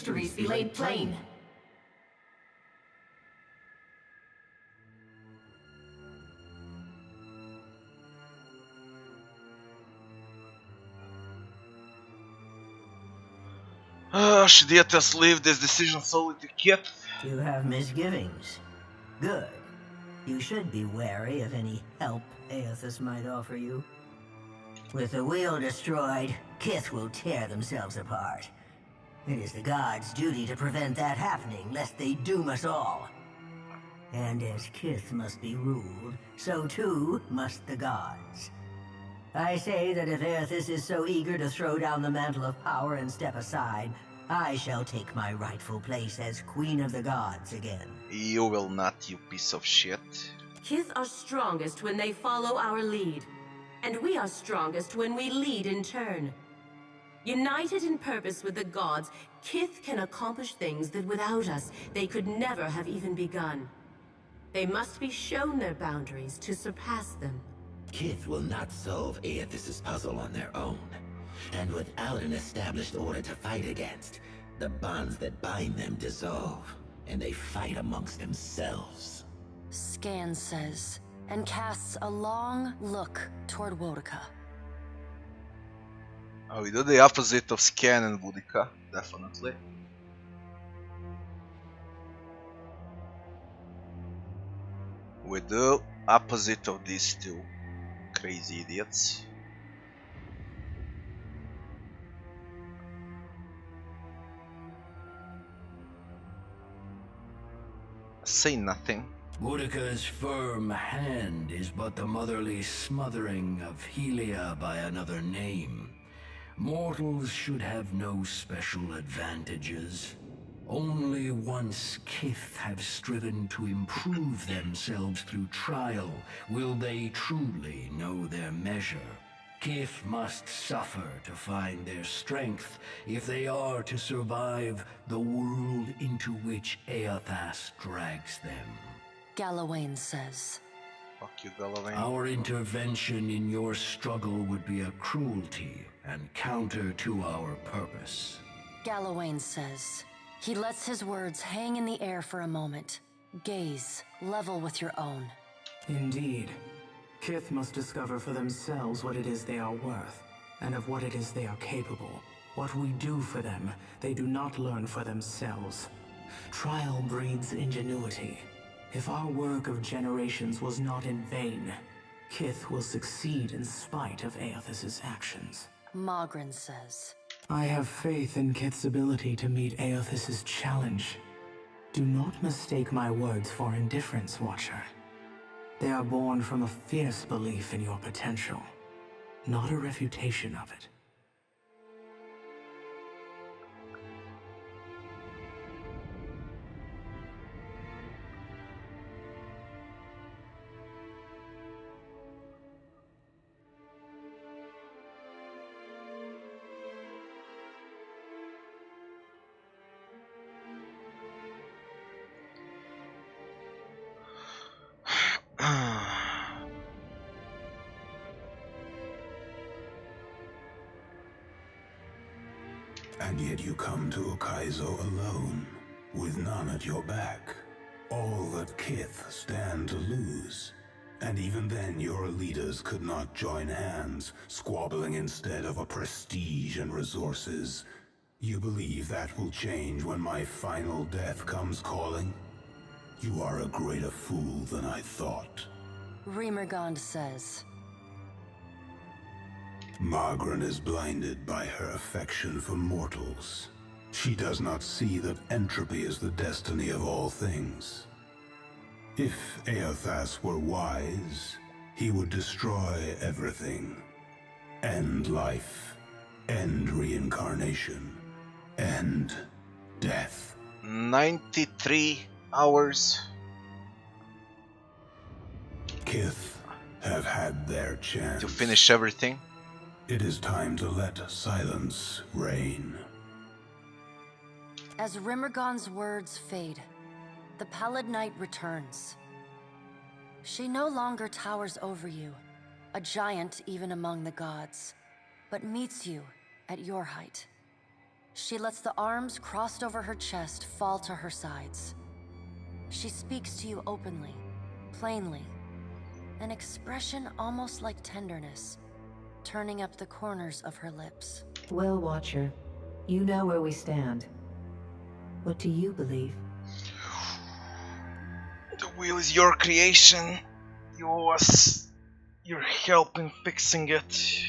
mysteries be laid plain. Should yet us leave this decision solely to Kit? You have misgivings. Good. You should be wary of any help Aethys might offer you. With the wheel destroyed, Kith will tear themselves apart. It is the gods' duty to prevent that happening, lest they doom us all. And as Kith must be ruled, so too must the gods. I say that if Aethys is so eager to throw down the mantle of power and step aside, I shall take my rightful place as Queen of the Gods again. You will not, you piece of shit. Kith are strongest when they follow our lead, and we are strongest when we lead in turn. United in purpose with the gods, Kith can accomplish things that without us, they could never have even begun. They must be shown their boundaries to surpass them. Kith will not solve Aethys' puzzle on their own. And without an established order to fight against, the bonds that bind them dissolve, and they fight amongst themselves. Scan says, and casts a long look toward Boudica. Oh, we do the opposite of Scan and Boudica, definitely. We do opposite of these two crazy idiots. Say nothing. Boudica's firm hand is but the motherly smothering of Helia by another name. Mortals should have no special advantages. Only once Kith have striven to improve themselves through trial will they truly know their measure. Kith must suffer to find their strength if they are to survive the world into which Aethys drags them. Galawain says. Fuck you, Galawain. Our intervention in your struggle would be a cruelty and counter to our purpose. Galawain says. He lets his words hang in the air for a moment. Gaze, level with your own. Indeed. Kith must discover for themselves what it is they are worth, and of what it is they are capable. What we do for them, they do not learn for themselves. Trial breeds ingenuity. If our work of generations was not in vain, Kith will succeed in spite of Aethys' actions. Magrin says. I have faith in Kith's ability to meet Aethys' challenge. Do not mistake my words for indifference, Watcher. They are born from a fierce belief in your potential, not a refutation of it. And yet you come to Okaizo alone, with none at your back. All that Kith stand to lose. And even then your leaders could not join hands, squabbling instead over prestige and resources. You believe that will change when my final death comes calling? You are a greater fool than I thought. Remergond says. Magrin is blinded by her affection for mortals. She does not see that entropy is the destiny of all things. If Aethys were wise, he would destroy everything. End life, end reincarnation, end death. 93 hours. Kith have had their chance. To finish everything. It is time to let silence reign. As Remergond's words fade, the Pallid Knight returns. She no longer towers over you, a giant even among the gods, but meets you at your height. She lets the arms crossed over her chest fall to her sides. She speaks to you openly, plainly, an expression almost like tenderness, turning up the corners of her lips. Well, Watcher, you know where we stand. What do you believe? The wheel is your creation. You owe us your help in fixing it.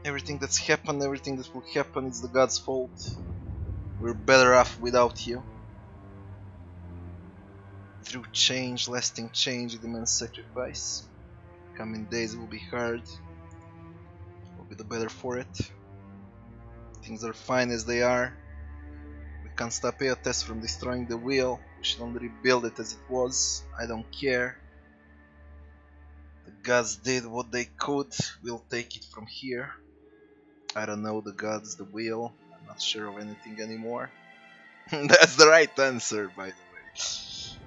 Everything that's happened, everything that will happen, is the God's fault. We're better off without you. Through change, lasting change, it demands sacrifice. Coming days will be hard. We'll be the better for it. Things are fine as they are. We can't stop Eotes from destroying the wheel. We should only rebuild it as it was. I don't care. The gods did what they could. We'll take it from here. I don't know the gods, the wheel. I'm not sure of anything anymore. That's the right answer, by the way.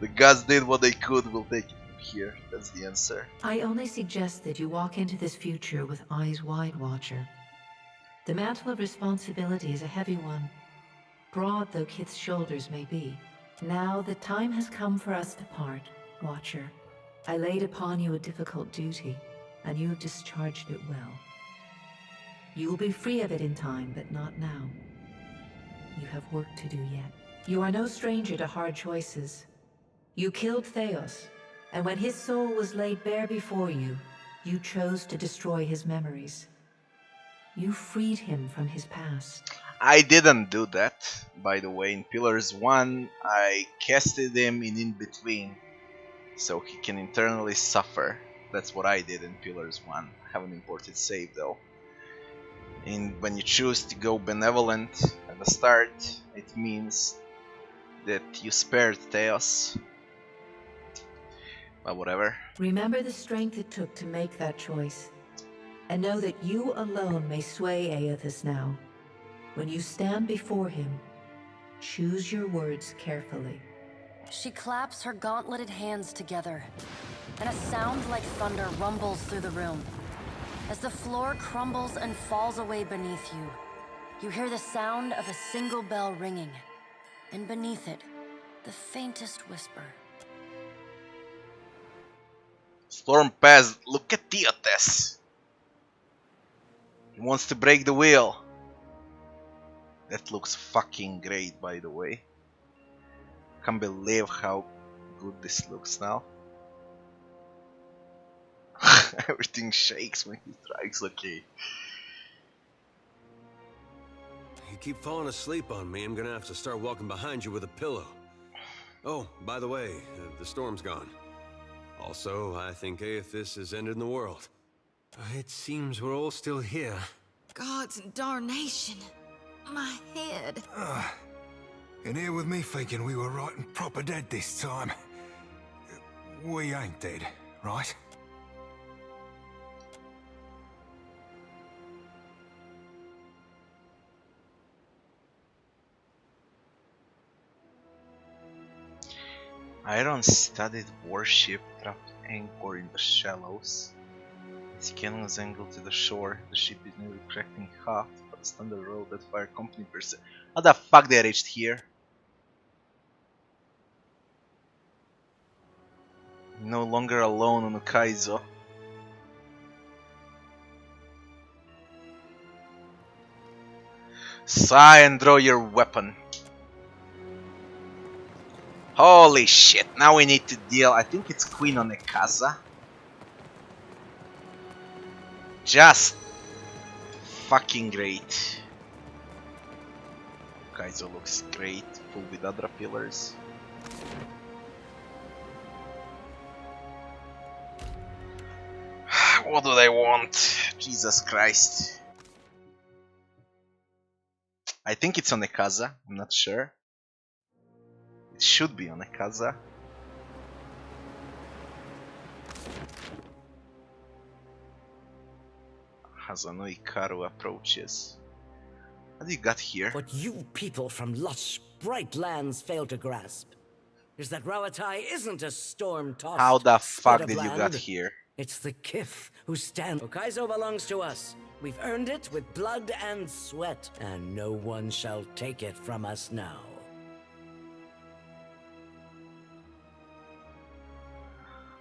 The gods did what they could. We'll take it from here. That's the answer. I only suggest that you walk into this future with eyes wide, Watcher. The mantle of responsibility is a heavy one, broad though Kith's shoulders may be. Now the time has come for us to part, Watcher. I laid upon you a difficult duty, and you have discharged it well. You will be free of it in time, but not now. You have work to do yet. You are no stranger to hard choices. You killed Theos, and when his soul was laid bare before you, you chose to destroy his memories. You freed him from his past. I didn't do that, by the way. In Pillars 1, I casted him in between, so he can internally suffer. That's what I did in Pillars 1. I haven't imported save though. And when you choose to go benevolent at the start, it means that you spared Theos. But whatever. Remember the strength it took to make that choice, and know that you alone may sway Aethys now. When you stand before him, choose your words carefully. She claps her gauntleted hands together, and a sound like thunder rumbles through the room. As the floor crumbles and falls away beneath you, you hear the sound of a single bell ringing, and beneath it, the faintest whisper. Storm passed. Look at Theotes. He wants to break the wheel. That looks fucking great, by the way. Can't believe how good this looks now. Everything shakes when he strikes. Okay. You keep falling asleep on me. I'm gonna have to start walking behind you with a pillow. Oh, by the way, the storm's gone. Also, I think Aethys has ended the world. It seems we're all still here. Gods and darnation. My head. And here with me thinking we were right and proper dead this time. We ain't dead, right? Iron-studded warship dropped anchor in the shallows. Its cannon is angled to the shore. The ship is nearly cracked in half, but the standard road that fire company person. How the fuck they reached here? No longer alone on Ukaizo. Sigh and draw your weapon. Holy shit, now we need to deal. I think it's Queen Onekaza. Just fucking great. Kaizo looks great, full with other pillars. What do they want? Jesus Christ. I think it's Onekaza, I'm not sure. It should be Onekaza. Hazano Ikaru approaches. What do you got here? What you people from lush, bright lands fail to grasp is that Rawatai isn't a storm-tossed How the fuck spit did of you got land. here? It's the Kith who stand. Okaizo belongs to us. We've earned it with blood and sweat, and no one shall take it from us now.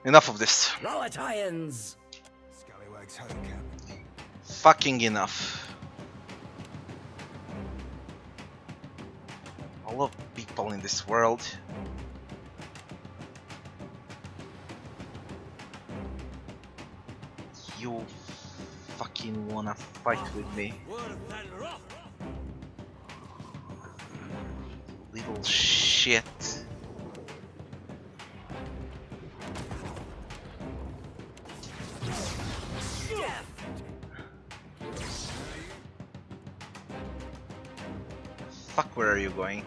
Enough of this. Rollatians! Scallywags home, Captain. Fucking enough. All of people in this world. You fucking wanna fight with me? Little shit. Fuck, where are you going?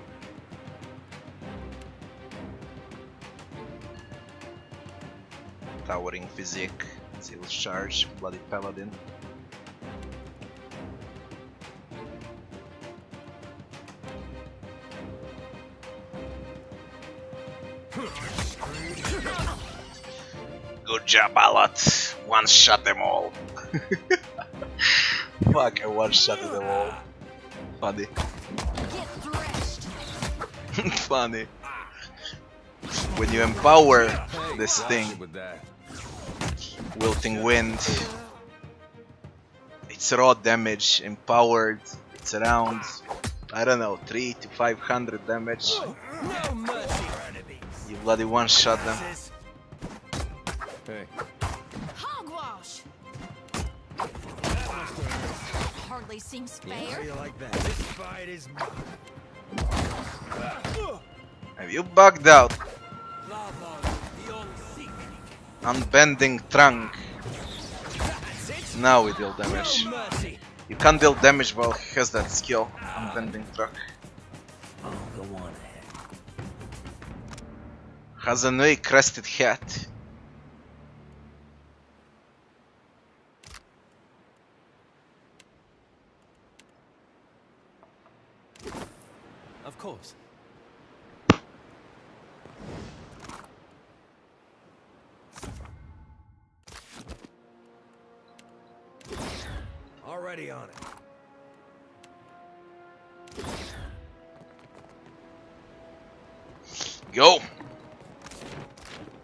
Towering physique, seal charge, bloody paladin. Good job, Alot. One shot them all. Fuck, I one shotted them all. Funny. Funny. When you empower this thing, wilting wind, it's raw damage. Empowered, it's around, I don't know, 300 to 500 damage. You bloody one shot them. Hey. Hogwash! Hardly seems fair. This fight is mine. Have you bugged out? Unbending trunk. Now we deal damage. You can't deal damage while he has that skill. Unbending trunk. Oh, go on ahead. Has a new crested hat. Of course. Already on it. Go!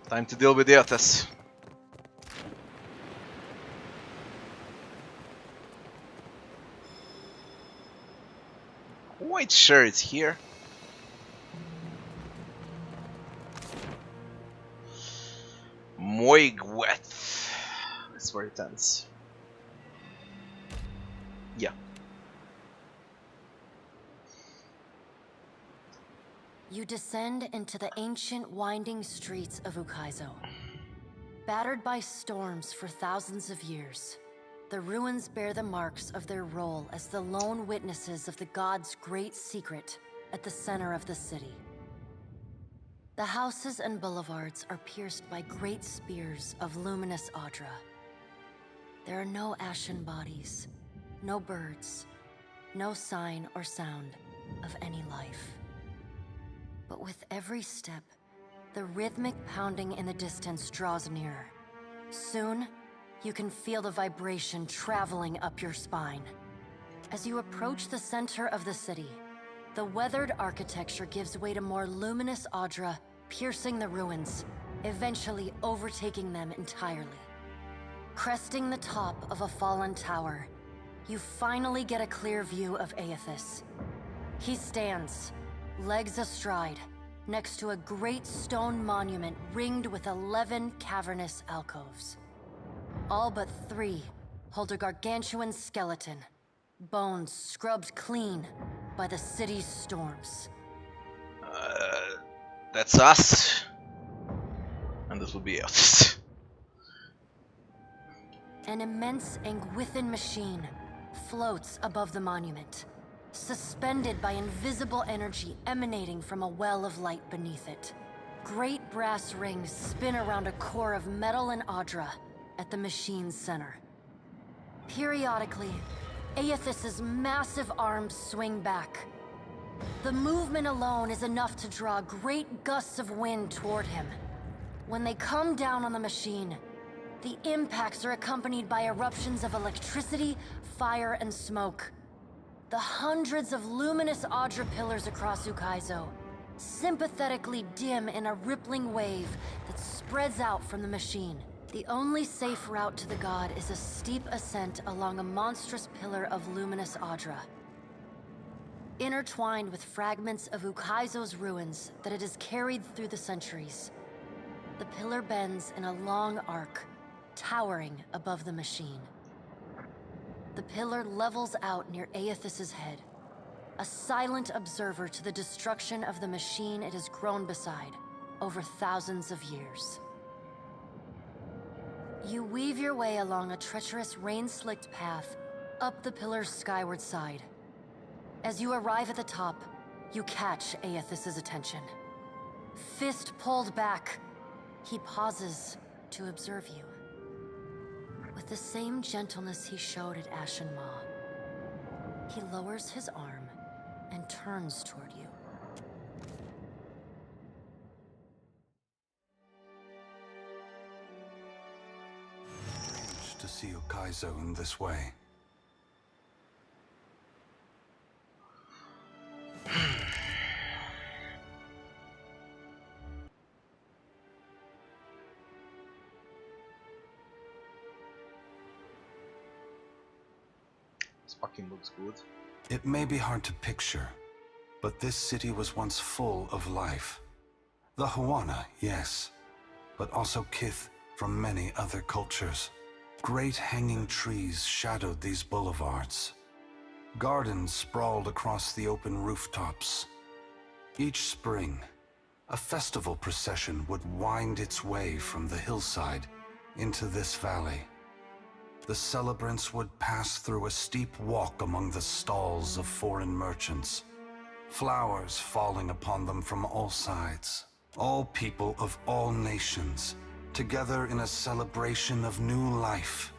Time to deal with the others. Quite sure it's here. Moigwet. That's where it ends. Yeah. You descend into the ancient winding streets of Ukaizo. Battered by storms for thousands of years, the ruins bear the marks of their role as the lone witnesses of the god's great secret at the center of the city. The houses and boulevards are pierced by great spears of luminous Audra. There are no ashen bodies, no birds, no sign or sound of any life. But with every step, the rhythmic pounding in the distance draws nearer. Soon, you can feel the vibration traveling up your spine. As you approach the center of the city, the weathered architecture gives way to more luminous Audra, piercing the ruins, eventually overtaking them entirely. Cresting the top of a fallen tower, you finally get a clear view of Aethys. He stands, legs astride, next to a great stone monument ringed with 11 cavernous alcoves. All but 3 hold a gargantuan skeleton, bones scrubbed clean by the city's storms. That's us. And this will be us. An immense Angwithan machine floats above the monument, suspended by invisible energy emanating from a well of light beneath it. Great brass rings spin around a core of metal and Audra at the machine's center. Periodically, Aethys's massive arms swing back. The movement alone is enough to draw great gusts of wind toward him. When they come down on the machine, The impacts are accompanied by eruptions of electricity, fire, and smoke. The hundreds of luminous Audra pillars across Ukaizo sympathetically dim in a rippling wave that spreads out from the machine. The only safe route to the god is a steep ascent along a monstrous pillar of luminous Audra. Intertwined with fragments of Ukaizo's ruins that it has carried through the centuries. The pillar bends in a long arc, towering above the machine. The pillar levels out near Aethys's head, a silent observer to the destruction of the machine it has grown beside over thousands of years. You weave your way along a treacherous, rain-slicked path up the pillar's skyward side. As you arrive at the top, you catch Aethys's attention. Fist pulled back, he pauses to observe you. With the same gentleness he showed at Ashen Maw, he lowers his arm and turns toward you. Strange to see Ukaizo in this way. This fucking looks good. It may be hard to picture, but this city was once full of life. The Huana, yes, but also Kith from many other cultures. Great hanging trees shadowed these boulevards. Gardens sprawled across the open rooftops. Each spring, a festival procession would wind its way from the hillside into this valley. The celebrants would pass through a steep walk among the stalls of foreign merchants, flowers falling upon them from all sides. All people of all nations, together in a celebration of new life.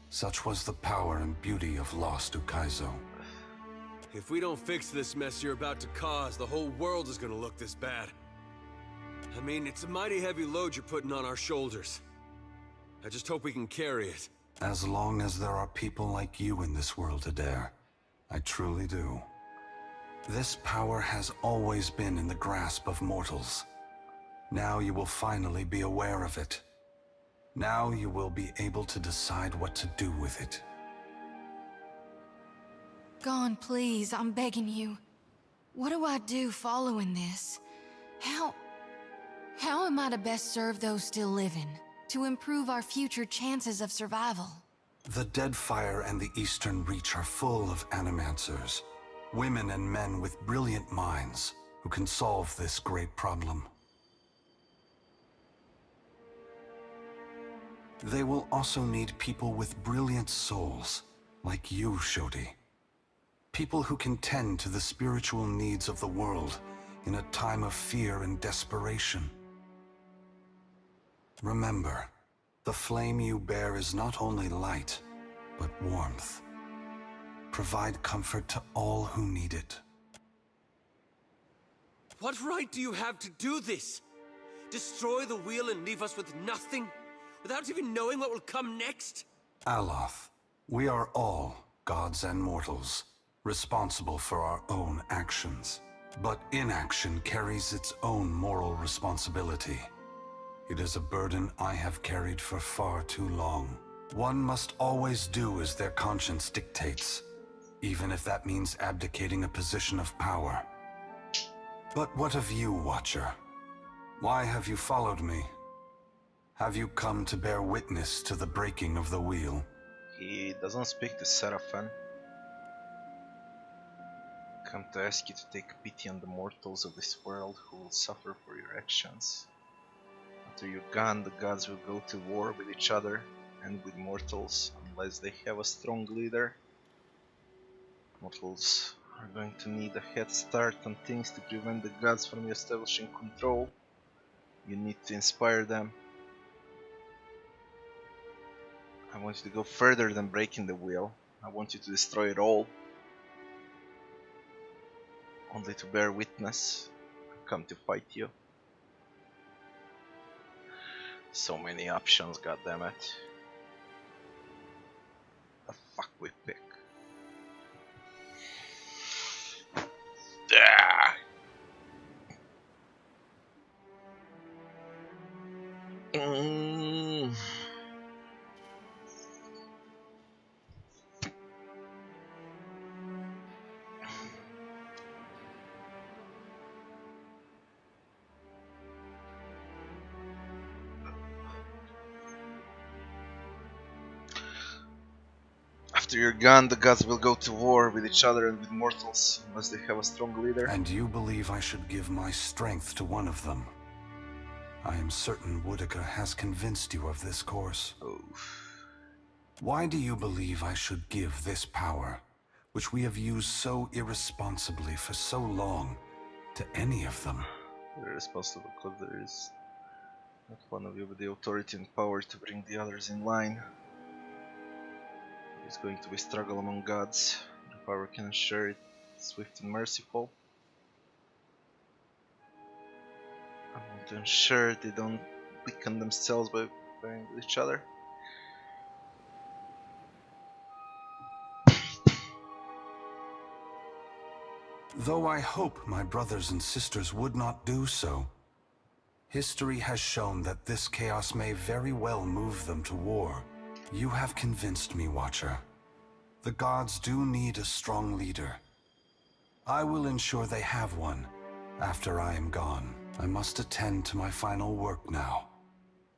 Such was the power and beauty of lost Ukaizo. If we don't fix this mess you're about to cause, the whole world is gonna look this bad. I mean, it's a mighty heavy load you're putting on our shoulders. I just hope we can carry it. As long as there are people like you in this world, Adair, I truly do. This power has always been in the grasp of mortals. Now you will finally be aware of it. Now you will be able to decide what to do with it. Gone, please, I'm begging you. What do I do following this? How am I to best serve those still living? To improve our future chances of survival? The Deadfire and the Eastern Reach are full of animancers. Women and men with brilliant minds who can solve this great problem. They will also need people with brilliant souls, like you, Shodi. People who can tend to the spiritual needs of the world in a time of fear and desperation. Remember, the flame you bear is not only light, but warmth. Provide comfort to all who need it. What right do you have to do this? Destroy the wheel and leave us with nothing? Without even knowing what will come next? Aloth, we are all, gods and mortals, responsible for our own actions. But inaction carries its own moral responsibility. It is a burden I have carried for far too long. One must always do as their conscience dictates, even if that means abdicating a position of power. But what of you, Watcher? Why have you followed me? Have you come to bear witness to the breaking of the wheel? He doesn't speak to Seraphim. Come to ask you to take pity on the mortals of this world who will suffer for your actions. After you're gone, the gods will go to war with each other and with mortals unless they have a strong leader. Mortals are going to need a head start on things to prevent the gods from establishing control. You need to inspire them. I want you to go further than breaking the wheel. I want you to destroy it all. Only to bear witness. Come to fight you. So many options, goddammit. The fuck we pick? Ah. Mm. After you're gone, the gods will go to war with each other and with mortals, unless they have a strong leader. And you believe I should give my strength to one of them? I am certain Woodica has convinced you of this course. Why do you believe I should give this power, which we have used so irresponsibly for so long, to any of them? They're responsible because there is not one of you with the authority and power to bring the others in line. It's going to be struggle among gods. The power can ensure it swift and merciful. I want to ensure they don't weaken themselves by fighting with each other. Though I hope my brothers and sisters would not do so, history has shown that this chaos may very well move them to war. You have convinced me, Watcher. The gods do need a strong leader. I will ensure they have one after I am gone. I must attend to my final work now.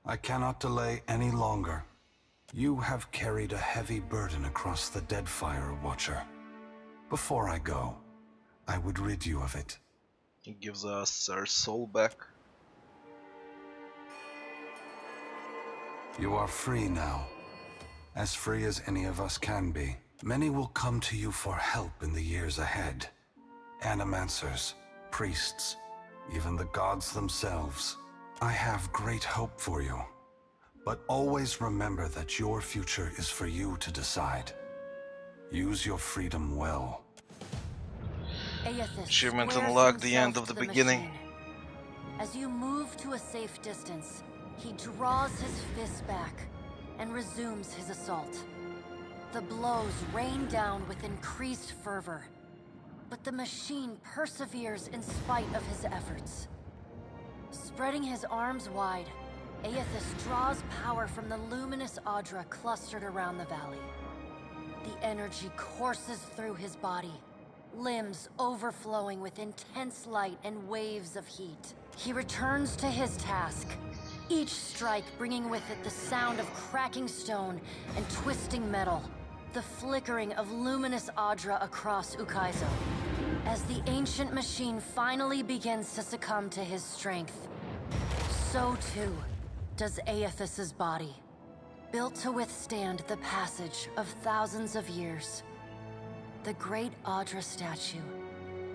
I cannot delay any longer. You have carried a heavy burden across the Deadfire, Watcher. Before I go, I would rid you of it. It gives us our soul back. You are free now. As free as any of us can be. Many will come to you for help in the years ahead. Animancers, priests, even the gods themselves. I have great hope for you. But always remember that your future is for you to decide. Use your freedom well. Achievement unlocked, the end of the beginning. Machine. As you move to a safe distance, he draws his fist back and resumes his assault. The blows rain down with increased fervor, but the machine perseveres in spite of his efforts. Spreading his arms wide, Aethys draws power from the luminous Audra clustered around the valley. The energy courses through his body, limbs overflowing with intense light and waves of heat. He returns to his task, each strike bringing with it the sound of cracking stone and twisting metal, the flickering of luminous Audra across Ukaizo. As the ancient machine finally begins to succumb to his strength, so too does Aethys's body, built to withstand the passage of thousands of years. The great Audra statue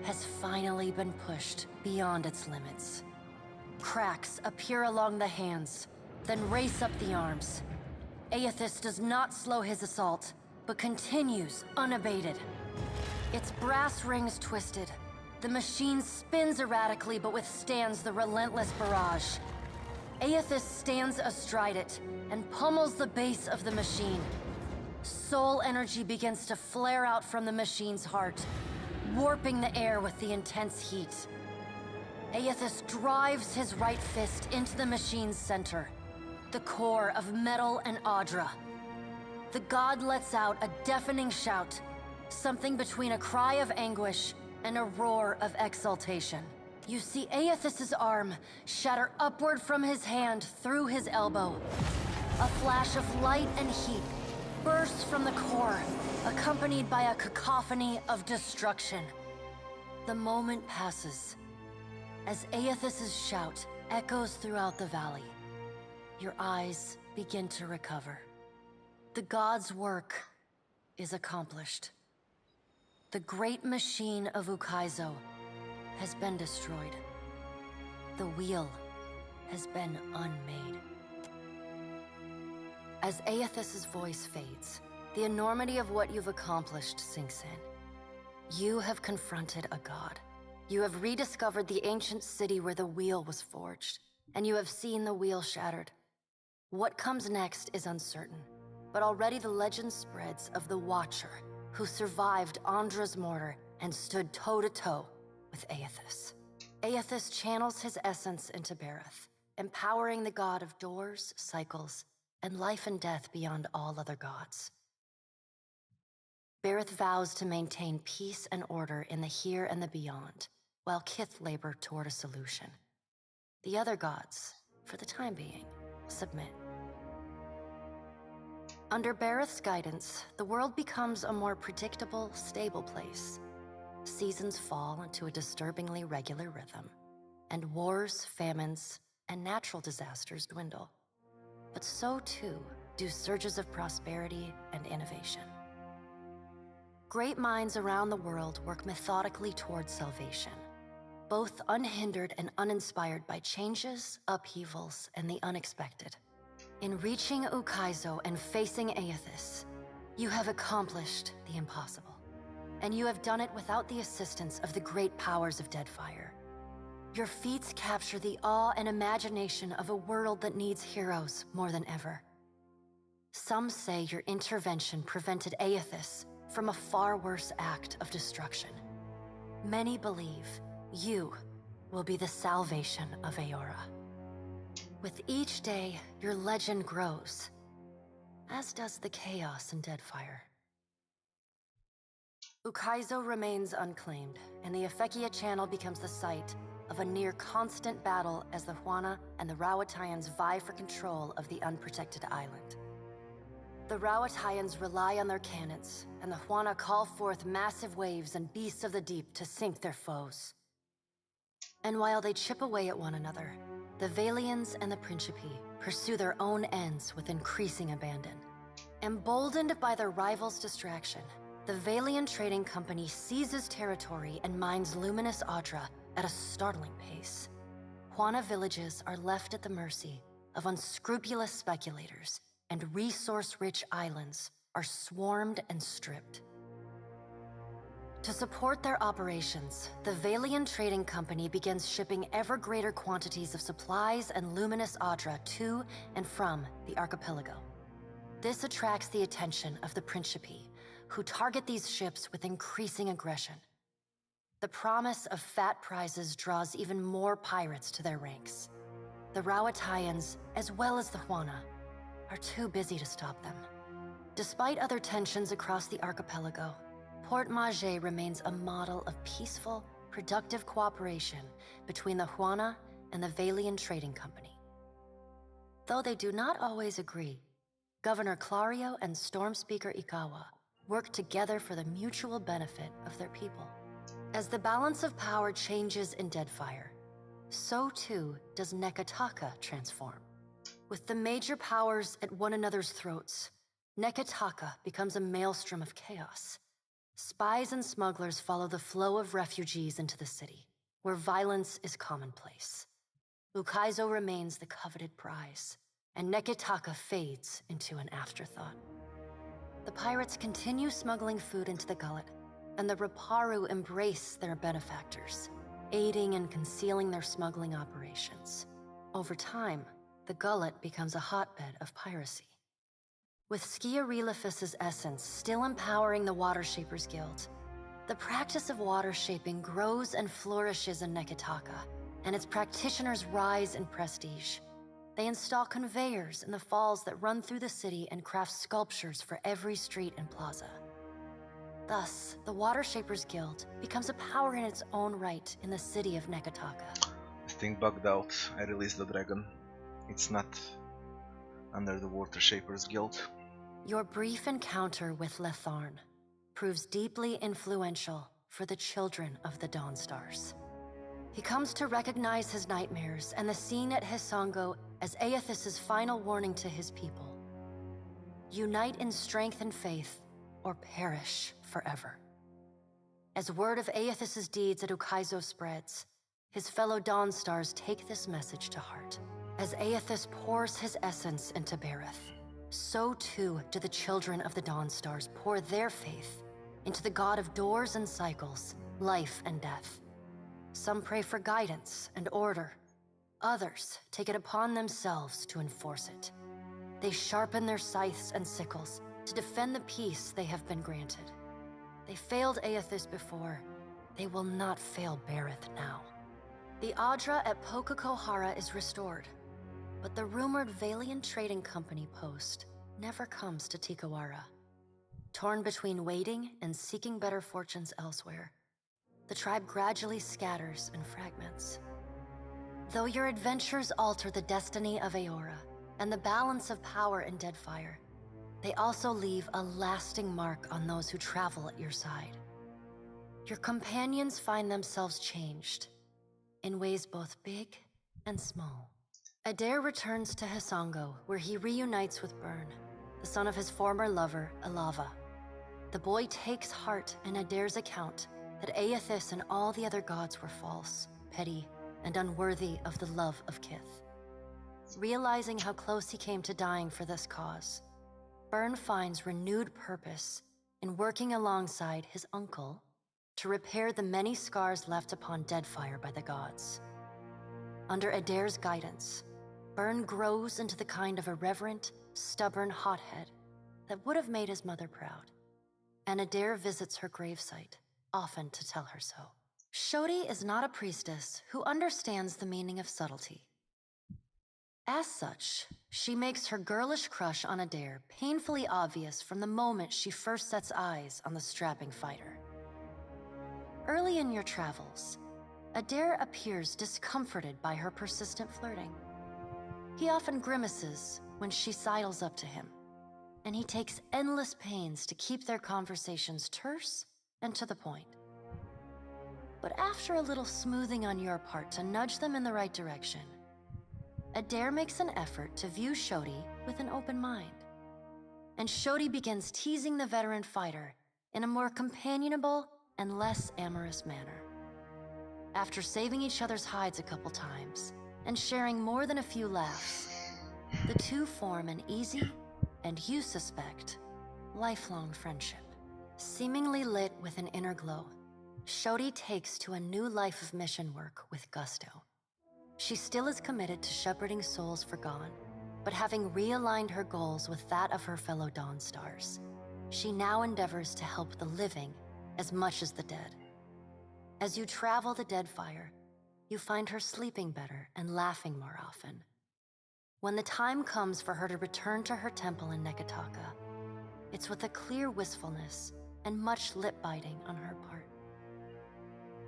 has finally been pushed beyond its limits. Cracks appear along the hands, then race up the arms. Aethys does not slow his assault, but continues unabated. Its brass rings twisted. The machine spins erratically but withstands the relentless barrage. Aethys stands astride it and pummels the base of the machine. Soul energy begins to flare out from the machine's heart, warping the air with the intense heat. Aethys drives his right fist into the machine's center, the core of metal and Audra. The god lets out a deafening shout, something between a cry of anguish and a roar of exultation. You see Aethys's arm shatter upward from his hand through his elbow. A flash of light and heat bursts from the core, accompanied by a cacophony of destruction. The moment passes. As Aethys's shout echoes throughout the valley, your eyes begin to recover. The god's work is accomplished. The great machine of Ukaizo has been destroyed. The wheel has been unmade. As Aethys's voice fades, the enormity of what you've accomplished sinks in. You have confronted a god. You have rediscovered the ancient city where the wheel was forged, and you have seen the wheel shattered. What comes next is uncertain, but already the legend spreads of the Watcher, who survived Andra's mortar and stood toe-to-toe with Aethys. Aethys channels his essence into Bareth, empowering the god of doors, cycles, and life and death beyond all other gods. Bareth vows to maintain peace and order in the here and the beyond, while Kith labor toward a solution. The other gods, for the time being, submit. Under Bareth's guidance, the world becomes a more predictable, stable place. Seasons fall into a disturbingly regular rhythm, and wars, famines, and natural disasters dwindle. But so too do surges of prosperity and innovation. Great minds around the world work methodically towards salvation, both unhindered and uninspired by changes, upheavals, and the unexpected. In reaching Ukaizo and facing Aethys, you have accomplished the impossible. And you have done it without the assistance of the great powers of Deadfire. Your feats capture the awe and imagination of a world that needs heroes more than ever. Some say your intervention prevented Aethys from a far worse act of destruction. Many believe you will be the salvation of Eora. With each day, your legend grows, as does the chaos in Deadfire. Ukaizo remains unclaimed, and the Efekia Channel becomes the site of a near-constant battle as the Huana and the Rawatayans vie for control of the unprotected island. The Rawatayans rely on their cannons, and the Huana call forth massive waves and beasts of the deep to sink their foes. And while they chip away at one another, the Valians and the Principi pursue their own ends with increasing abandon. Emboldened by their rivals' distraction, the Valian Trading Company seizes territory and mines luminous Audra at a startling pace. Huana villages are left at the mercy of unscrupulous speculators, and resource-rich islands are swarmed and stripped. To support their operations, the Valian Trading Company begins shipping ever greater quantities of supplies and luminous Audra to and from the archipelago. This attracts the attention of the Principi, who target these ships with increasing aggression. The promise of fat prizes draws even more pirates to their ranks. The Rawatayans, as well as the Huana, are too busy to stop them. Despite other tensions across the archipelago, Port Maje remains a model of peaceful, productive cooperation between the Huana and the Valian Trading Company. Though they do not always agree, Governor Clario and Storm Speaker Ikawa work together for the mutual benefit of their people. As the balance of power changes in Deadfire, so too does Nekataka transform. With the major powers at one another's throats, Nekataka becomes a maelstrom of chaos. Spies and smugglers follow the flow of refugees into the city, where violence is commonplace. Ukaizo remains the coveted prize, and Nekataka fades into an afterthought. The pirates continue smuggling food into the gullet, and the Raparu embrace their benefactors, aiding and concealing their smuggling operations. Over time, the gullet becomes a hotbed of piracy. With Skiarilifus's essence still empowering the Water Shapers Guild, the practice of water shaping grows and flourishes in Nekataka, and its practitioners rise in prestige. They install conveyors in the falls that run through the city and craft sculptures for every street and plaza. Thus, the Water Shapers Guild becomes a power in its own right in the city of Nekataka. This thing bugged out. I released the dragon. It's not under the Water Shapers Guild. Your brief encounter with Letharn proves deeply influential for the children of the Dawnstars. He comes to recognize his nightmares and the scene at Hisongo as Aethys' final warning to his people. Unite in strength and faith, or perish forever. As word of Aethys' deeds at Ukaizo spreads, his fellow Dawnstars take this message to heart. As Aethys pours his essence into Bareth, so too do the children of the Dawnstars pour their faith into the god of doors and cycles, life and death. Some pray for guidance and order. Others take it upon themselves to enforce it. They sharpen their scythes and sickles to defend the peace they have been granted. They failed Aethys before. They will not fail Bareth now. The Adra at Pokakohara is restored, but the rumored Valiant Trading Company post never comes to Tikawara. Torn between waiting and seeking better fortunes elsewhere, the tribe gradually scatters and fragments. Though your adventures alter the destiny of Aora and the balance of power in Deadfire, they also leave a lasting mark on those who travel at your side. Your companions find themselves changed in ways both big and small. Adair returns to Hisango, where he reunites with Byrne, the son of his former lover, Alava. The boy takes heart in Adair's account that Aethys and all the other gods were false, petty, and unworthy of the love of Kith. Realizing how close he came to dying for this cause, Byrne finds renewed purpose in working alongside his uncle to repair the many scars left upon Deadfire by the gods. Under Adair's guidance, Byrne grows into the kind of irreverent, stubborn hothead that would have made his mother proud. And Adair visits her gravesite, often to tell her so. Shodi is not a priestess who understands the meaning of subtlety. As such, she makes her girlish crush on Adair painfully obvious from the moment she first sets eyes on the strapping fighter. Early in your travels, Adair appears discomforted by her persistent flirting. He often grimaces when she sidles up to him, and he takes endless pains to keep their conversations terse and to the point. But after a little smoothing on your part to nudge them in the right direction, Adair makes an effort to view Shodi with an open mind. And Shodi begins teasing the veteran fighter in a more companionable and less amorous manner. After saving each other's hides a couple times and sharing more than a few laughs, the two form an easy, and you suspect, lifelong friendship. Seemingly lit with an inner glow, Shodi takes to a new life of mission work with gusto. She still is committed to shepherding souls forgone, but having realigned her goals with that of her fellow Dawn Stars, she now endeavors to help the living as much as the dead. As you travel the Deadfire, you find her sleeping better and laughing more often. When the time comes for her to return to her temple in Neketaka, it's with a clear wistfulness and much lip-biting on her part.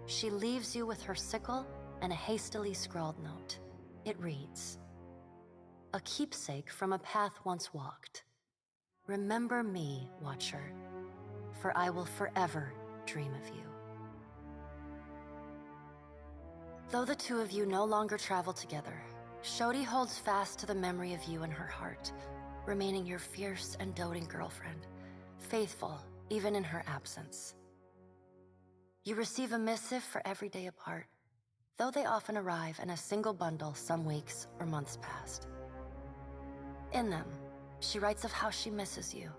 She leaves you with her sickle and a hastily scrawled note. It reads, "A keepsake from a path once walked. Remember me, Watcher, for I will forever dream of you." Though the two of you no longer travel together, Shodi holds fast to the memory of you in her heart, remaining your fierce and doting girlfriend, faithful even in her absence. You receive a missive for every day apart, though they often arrive in a single bundle some weeks or months past. In them, she writes of how she misses you,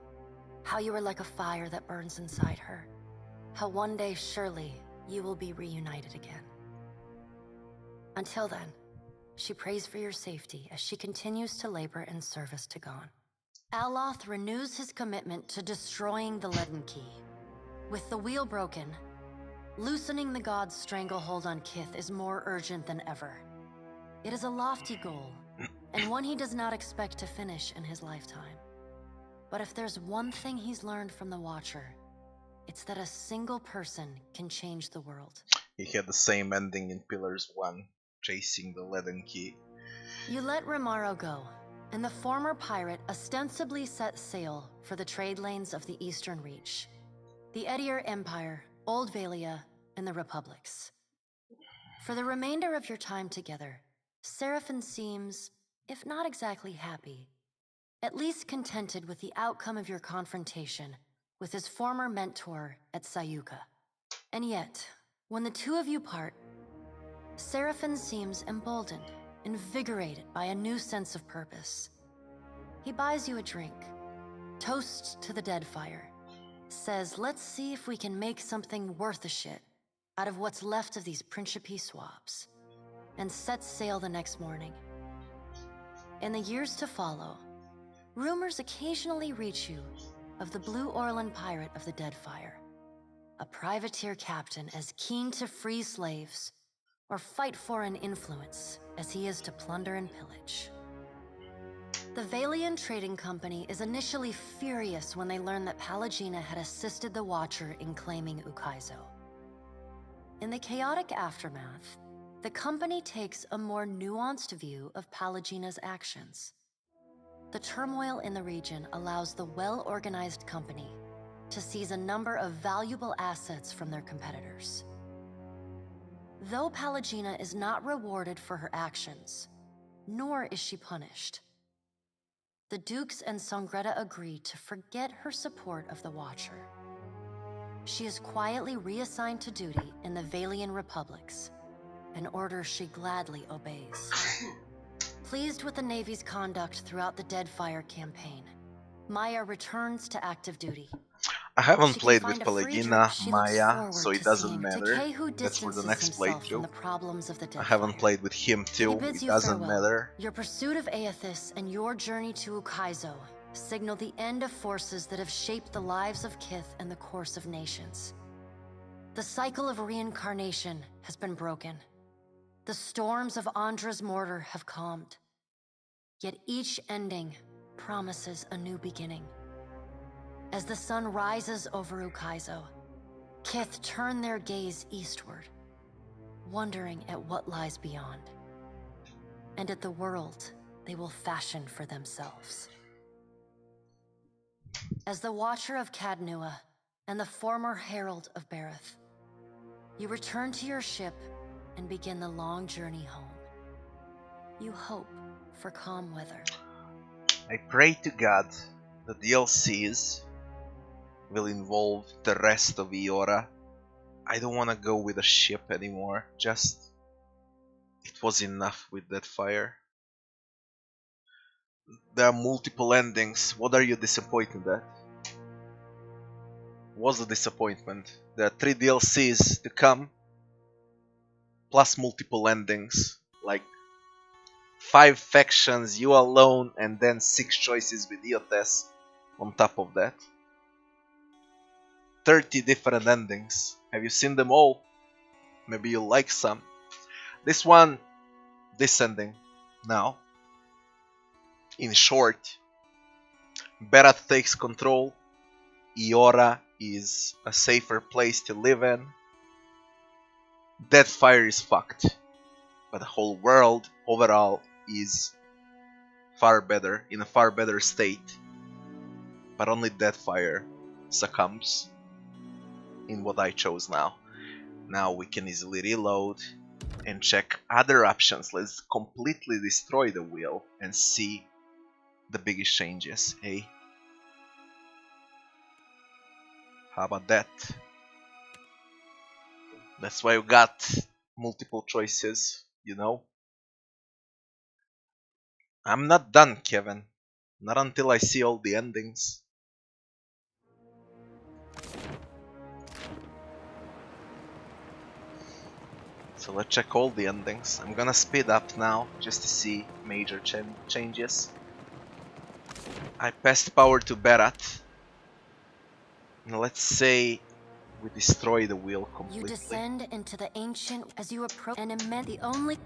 how you are like a fire that burns inside her, how one day surely you will be reunited again. Until then, she prays for your safety as she continues to labor in service to Gon. Aloth renews his commitment to destroying the Leaden Key. With the wheel broken, loosening the god's stranglehold on Kith is more urgent than ever. It is a lofty goal, and one he does not expect to finish in his lifetime. But if there's one thing he's learned from the Watcher, it's that a single person can change the world. He had the same ending in Pillars 1, chasing the Leaden Key. You let Rimaro go, and the former pirate ostensibly set sail for the trade lanes of the Eastern Reach, the Edier Empire, Old Valia, and the Republics. For the remainder of your time together, Seraphin seems, if not exactly happy, at least contented with the outcome of your confrontation with his former mentor at Sayuka. And yet, when the two of you part, Seraphin seems emboldened, invigorated by a new sense of purpose. He buys you a drink, toasts to the Deadfire, says, "Let's see if we can make something worth a shit out of what's left of these Principe swabs," and sets sail the next morning. In the years to follow, rumors occasionally reach you of the Blue Orlan pirate of the Deadfire, a privateer captain as keen to free slaves or fight foreign influence as he is to plunder and pillage. The Valian Trading Company is initially furious when they learn that Pallegina had assisted the Watcher in claiming Ukaizo. In the chaotic aftermath, the company takes a more nuanced view of Pallegina's actions. The turmoil in the region allows the well-organized company to seize a number of valuable assets from their competitors. Though Pallegina is not rewarded for her actions, nor is she punished, the Dukes and Songreta agree to forget her support of the Watcher. She is quietly reassigned to duty in the Valian Republics, an order she gladly obeys. Pleased with the Navy's conduct throughout the Deadfire campaign, Maya returns to active duty. I haven't She played can with find a free Pelagina, trip she looks Maya, forward so it to doesn't seeing. matter. Decay, who That's for the distances next himself from playthrough. the problems of the I haven't Deadfire. played with him too, He bids it you doesn't farewell. matter. Your pursuit of Aethys and your journey to Ukaizo signal the end of forces that have shaped the lives of Kith and the course of nations. The cycle of reincarnation has been broken. The storms of Andra's mortar have calmed. Yet each ending promises a new beginning. As the sun rises over Ukaizo, Kith turn their gaze eastward, wondering at what lies beyond, and at the world they will fashion for themselves. As the Watcher of Cadnua and the former Herald of Bareth, you return to your ship and begin the long journey home. You hope for calm weather. I pray to God that the DLCs will involve the rest of Eora. I don't want to go with a ship anymore, just... it was enough with Deadfire. There are multiple endings, what are you disappointed at? What's the disappointment? There are 3 DLCs to come, plus multiple endings, like 5 factions, you alone, and then 6 choices with Eotes on top of that. 30 different endings. Have you seen them all? Maybe you like some. This one, this ending. Now, in short, Bareth takes control. Eora is a safer place to live in. Deadfire is fucked. But the whole world overall is far better, in a far better state. But only Deadfire succumbs in what I chose now. Now we can easily reload and check other options. Let's completely destroy the wheel and see the biggest changes, eh? How about that? That's why we got multiple choices, you know? I'm not done, Kevin. Not until I see all the endings. So let's check all the endings. I'm gonna speed up now, just to see major changes. I passed power to Bareth. Now let's say we destroy the wheel completely. You descend into the ancient as you approach an immense, the only...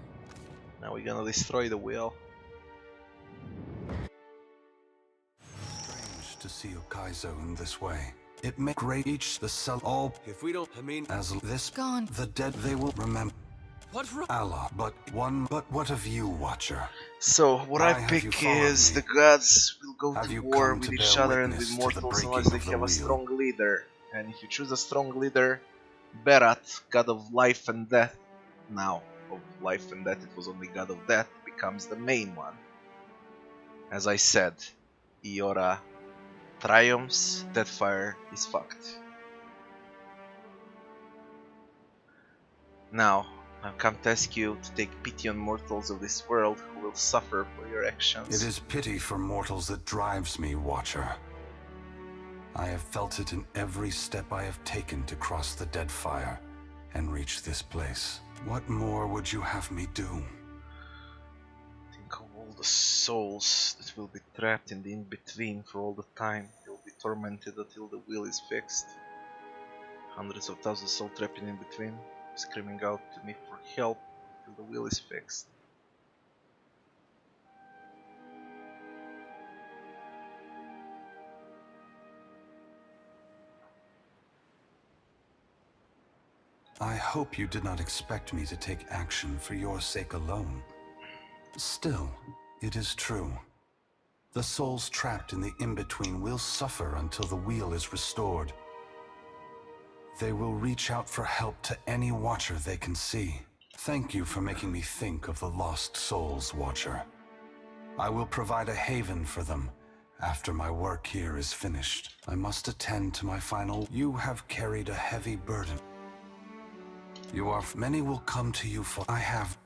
Now we're gonna destroy the wheel. Strange to see Ukaizo in this way. It may great each the cell all. If we don't, I mean, As this Gone. the dead they will remember. what? Allah, but what of you, Watcher? So what Why I have you pick followed is me? the gods will go Have to you war come with to each bear other and witness with to the mortals breaking unless they of the have a wheel? strong leader. And if you choose a strong leader, Bareth, god of life and death, now of life and death it was only god of death, becomes the main one. As I said, Eora triumphs, Deadfire is fucked. Now, I've come to ask you to take pity on mortals of this world who will suffer for your actions. It is pity for mortals that drives me, Watcher. I have felt it in every step I have taken to cross the Deadfire and reach this place. What more would you have me do? Think of all the souls that will be trapped in the in-between for all the time. They'll be tormented until the wheel is fixed. Hundreds of thousands of souls trapped in between, screaming out to me for help until the wheel is fixed. I hope you did not expect me to take action for your sake alone. Still, it is true. The souls trapped in the in-between will suffer until the wheel is restored. They will reach out for help to any Watcher they can see. Thank you for making me think of the lost souls, Watcher. I will provide a haven for them after my work here is finished. I must attend to my final. You have carried a heavy burden. Many will come to you for I have.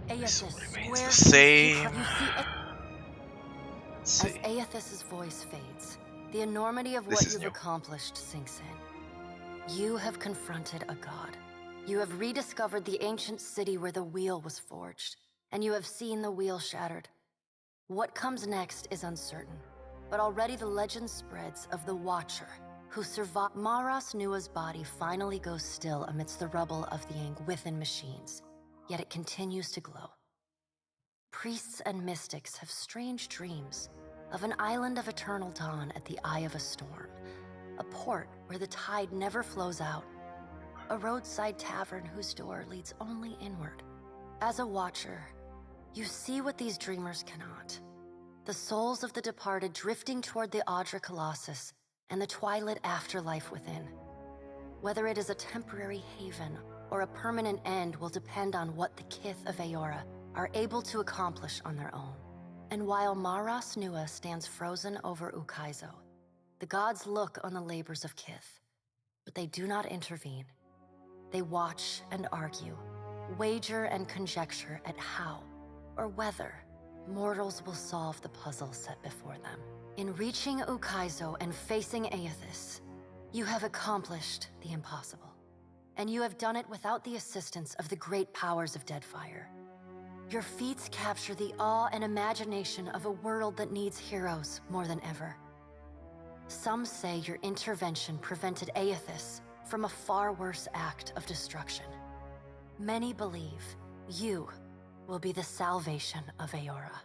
This Aethys, remains where the same. As Aethys' voice fades, the enormity of what you've accomplished sinks in. You have confronted a god. You have rediscovered the ancient city where the wheel was forged, and you have seen the wheel shattered. What comes next is uncertain, but already the legend spreads of the Watcher, who survived. Maras Nua's body finally goes still amidst the rubble of the within machines, yet it continues to glow. Priests and mystics have strange dreams of an island of eternal dawn at the eye of a storm, a port where the tide never flows out, a roadside tavern whose door leads only inward. As a Watcher, you see what these dreamers cannot. The souls of the departed drifting toward the Audra Colossus and the twilight afterlife within. Whether it is a temporary haven or a permanent end will depend on what the Kith of Eora are able to accomplish on their own. And while Maras Nua stands frozen over Ukaizo, the gods look on the labors of Kith, but they do not intervene. They watch and argue, wager and conjecture at how or whether mortals will solve the puzzle set before them. In reaching Ukaizo and facing Aethys, you have accomplished the impossible. And you have done it without the assistance of the great powers of Deadfire. Your feats capture the awe and imagination of a world that needs heroes more than ever. Some say your intervention prevented Aethys from a far worse act of destruction. Many believe you will be the salvation of Eora.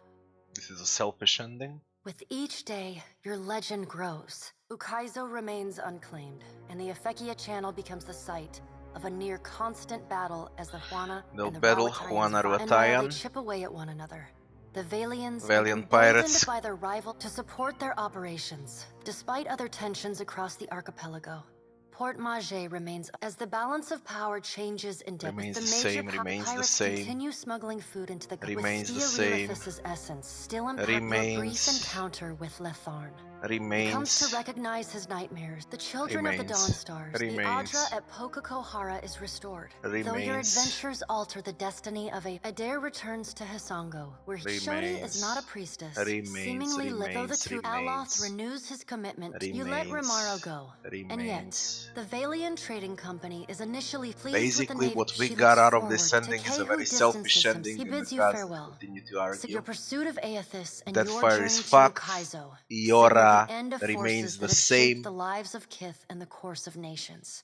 This is a selfish ending. With each day, your legend grows. Ukaizo remains unclaimed, and the Efekia Channel becomes the site of a near constant battle as the Huana and the Rawatayan chip away at one another. The Valians Valiant pirates by their rival to support their operations, despite other tensions across the archipelago. Port Maje remains as the balance of power changes in depth. Remains the the major same, pirates same. continue smuggling food into the Remains the with same. Steelrealith's essence still impact your brief encounter with Letharn. He comes to recognize his nightmares. The children of the Dawn Stars, the Audra at Pokakohara is restored. Though your adventures alter the destiny of Adair returns to Hisango, where Shodi is not a priestess. Seemingly though the true Aloth renews his commitment, you let Rimaro go. And yet, the Valian Trading Company is initially pleased basically with the Navy. what we got out of this ending is a very selfish ending. He bids you and farewell. continue to argue. So your pursuit of Aethys and Deadfire your journey is to fucked. Ukaizo Eora the end of remains forces the that have same. shaped the lives of Kith and the course of nations.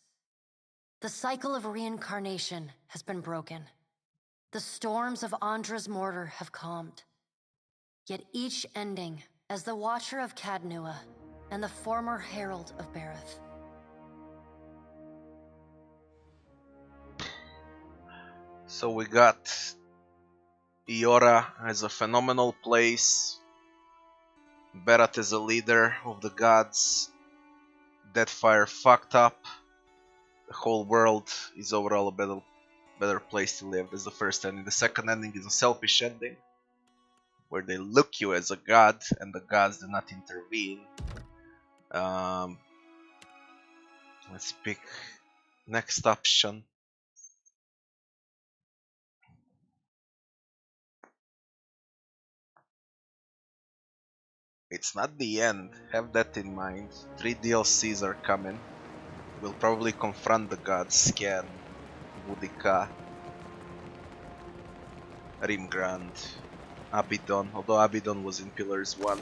The cycle of reincarnation has been broken. The storms of Andra's mortar have calmed. Yet each ending as the Watcher of Cadnua and the former Herald of Bareth. So we got Eora as a phenomenal place, Bareth as a leader of the gods, Deadfire fucked up, the whole world is overall a better place to live. That's the first ending. The second ending is a selfish ending, where they look you as a god and the gods do not intervene. Let's pick next option. It's not the end, have that in mind. 3 DLCs are coming. We'll probably confront the gods, Scan, Boudica, Rimgrand, Abaddon, although Abaddon was in Pillars 1.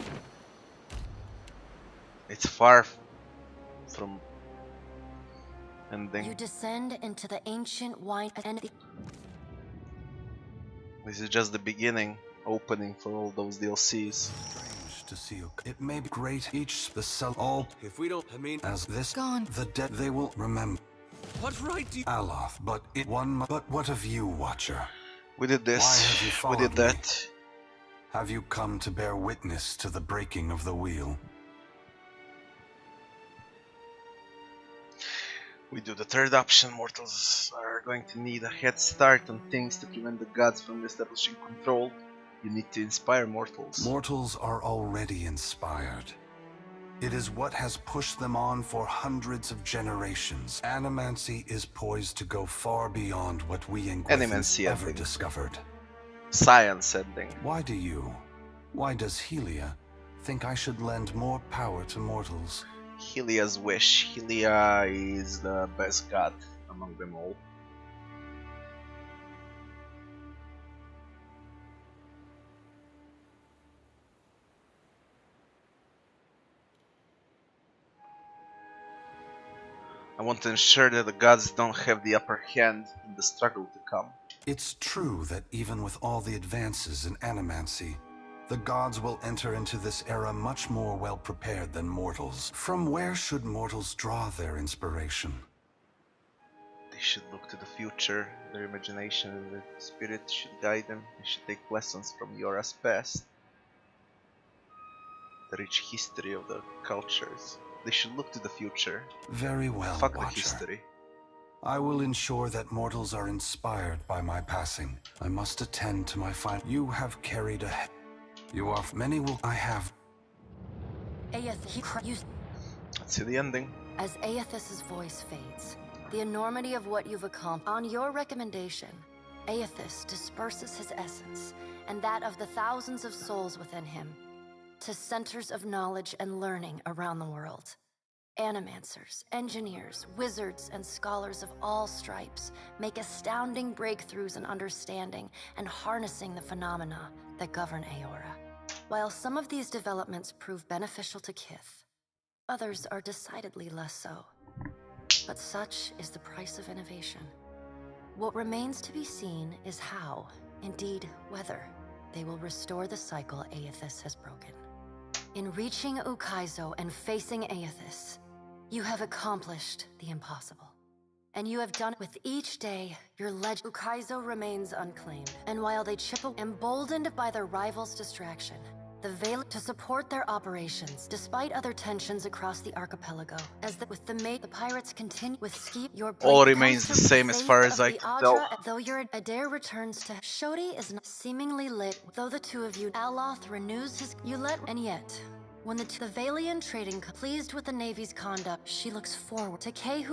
It's far from ending. You descend into the ancient wine and This is just the beginning, opening for all those DLCs. Strange to see you. It may be great. Each the cell all. If we don't, I mean, As this Gone. the dead they will remember. what right do you... Aloth, but it one. But what of you, Watcher? We did this, Why have you we followed did me? that. Have you come to bear witness to the breaking of the wheel? We do the third option. Mortals are going to need a head start on things to prevent the gods from establishing control. You need to inspire mortals. Mortals are already inspired. It is what has pushed them on for hundreds of generations. Animancy is poised to go far beyond what we in Animancy ever ending. discovered. Science ending. Why does Helia think I should lend more power to mortals? Helia's wish. Helia is the best god among them all. I want to ensure that the gods don't have the upper hand in the struggle to come. It's true that even with all the advances in animancy, the gods will enter into this era much more well prepared than mortals. From where should mortals draw their inspiration? They should look to the future. Their imagination and their spirit should guide them. They should take lessons from Yora's past, the rich history of the cultures. They should look to the future. Very well, Fuck Watcher. the history. I will ensure that mortals are inspired by my passing. I must attend to my final. You have carried a. You are many will. I have. Let's see the ending. As Aethys' voice fades, the enormity of what you've accomplished. On your recommendation, Aethys disperses his essence and that of the thousands of souls within him to centers of knowledge and learning around the world. Animancers, engineers, wizards, and scholars of all stripes make astounding breakthroughs in understanding and harnessing the phenomena that govern Eora. While some of these developments prove beneficial to Kith, others are decidedly less so. But such is the price of innovation. What remains to be seen is how, indeed whether, they will restore the cycle Aethys has broken. In reaching Ukaizo and facing Aethys, you have accomplished the impossible. And you have done it with each day, your legend. Ukaizo remains unclaimed, and while they chip away, emboldened by their rival's distraction, the Veil to support their operations, despite other tensions across the archipelago. As with the pirates continue with Ski, your All remains the same as far as I can tell. Though your Adair returns to Shodi is not seemingly lit, though the two of you, Aloth renews his. And yet, when the Valian trading pleased with the Navy's conduct, she looks forward to Kehu.